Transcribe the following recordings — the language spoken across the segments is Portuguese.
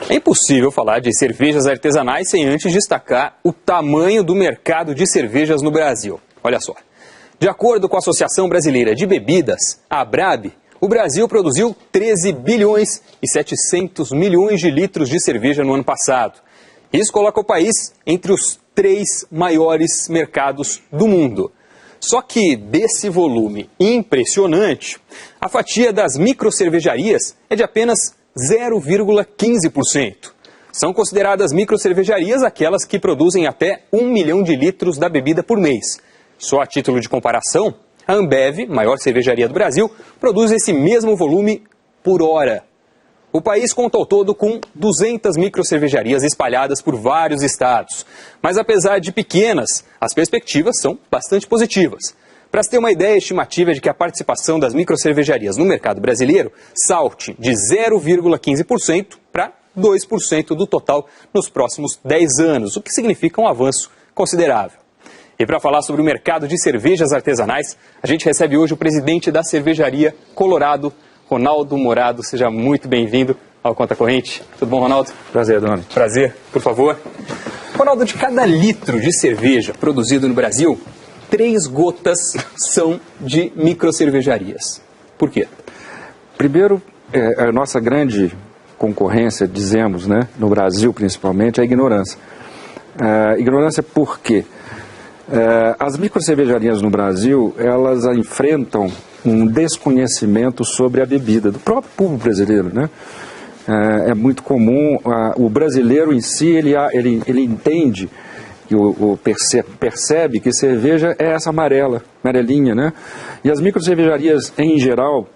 É impossível falar de cervejas artesanais sem antes destacar o tamanho do mercado de cervejas no Brasil. Olha só. De acordo com a Associação Brasileira de Bebidas, a ABRAB, o Brasil produziu 13 bilhões e 700 milhões de litros de cerveja no ano passado. Isso coloca o país entre os 3 maiores mercados do mundo. Só que desse volume impressionante, a fatia das microcervejarias é de apenas 0,15%. São consideradas microcervejarias aquelas que produzem até 1 milhão de litros da bebida por mês. Só a título de comparação, a Ambev, maior cervejaria do Brasil, produz esse mesmo volume por hora. O país conta ao todo com 200 microcervejarias espalhadas por vários estados. Mas apesar de pequenas, as perspectivas são bastante positivas. Para se ter uma ideia, a estimativa é de que a participação das microcervejarias no mercado brasileiro salte de 0,15% para 2% do total nos próximos 10 anos, o que significa um avanço considerável. E para falar sobre o mercado de cervejas artesanais, a gente recebe hoje o presidente da cervejaria Colorado, Ronaldo Morado. Seja muito bem-vindo ao Conta Corrente. Tudo bom, Ronaldo? Prazer, Doni. Prazer, por favor. Ronaldo, de cada litro de cerveja produzido no Brasil, 3 gotas são de microcervejarias. Por quê? Primeiro, a nossa grande concorrência, dizemos, né, no Brasil principalmente, é a ignorância. Ignorância por quê? As microcervejarias no Brasil, elas enfrentam um desconhecimento sobre a bebida do próprio público brasileiro, né? É muito comum, o brasileiro em si, ele entende, percebe que cerveja é essa amarelinha, né? E as microcervejarias, em geral,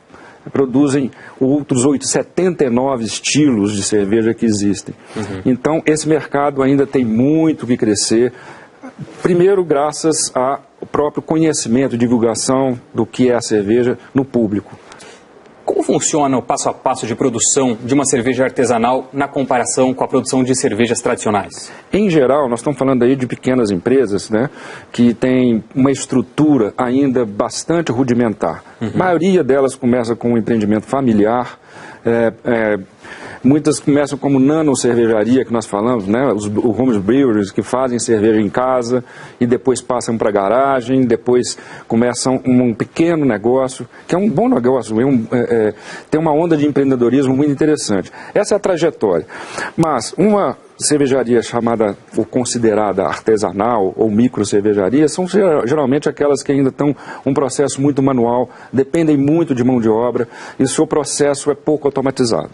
produzem outros 79 estilos de cerveja que existem. Então, esse mercado ainda tem muito que crescer. Primeiro, graças ao próprio conhecimento, divulgação do que é a cerveja no público. Como funciona o passo a passo de produção de uma cerveja artesanal na comparação com a produção de cervejas tradicionais? Em geral, nós estamos falando aí de pequenas empresas, né, que têm uma estrutura ainda bastante rudimentar. A maioria delas começa com um empreendimento familiar. Muitas começam como nano-cervejaria, que nós falamos, né? Os home breweries, que fazem cerveja em casa e depois passam para a garagem, depois começam um pequeno negócio, que é um bom negócio, tem uma onda de empreendedorismo muito interessante. Essa é a trajetória. Mas uma cervejaria chamada ou considerada artesanal ou micro-cervejaria são geralmente aquelas que ainda estão um processo muito manual, dependem muito de mão de obra e o seu processo é pouco automatizado.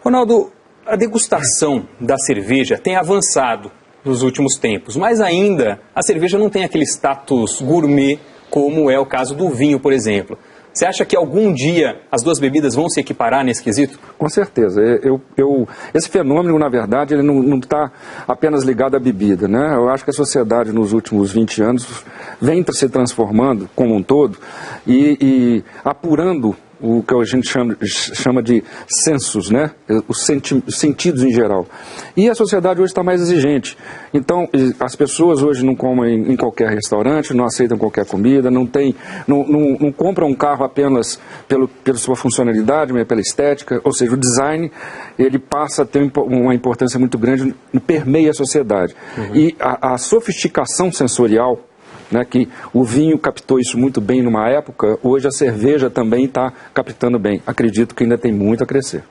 Ronaldo, a degustação da cerveja tem avançado nos últimos tempos, mas ainda a cerveja não tem aquele status gourmet como é o caso do vinho, por exemplo. Você acha que algum dia as duas bebidas vão se equiparar nesse quesito? Com certeza. Esse fenômeno, na verdade, ele não está apenas ligado à bebida, né? Eu acho que a sociedade nos últimos 20 anos vem se transformando como um todo e apurando o que a gente chama de sensos, né? Os sentidos em geral. E a sociedade hoje está mais exigente. Então, as pessoas hoje não comem em qualquer restaurante, não aceitam qualquer comida, não compram um carro apenas pela sua funcionalidade, mas pela estética. Ou seja, o design, ele passa a ter uma importância muito grande, permeia a sociedade. E a sofisticação sensorial, né, que o vinho captou isso muito bem numa época, hoje a cerveja também está captando bem. Acredito que ainda tem muito a crescer.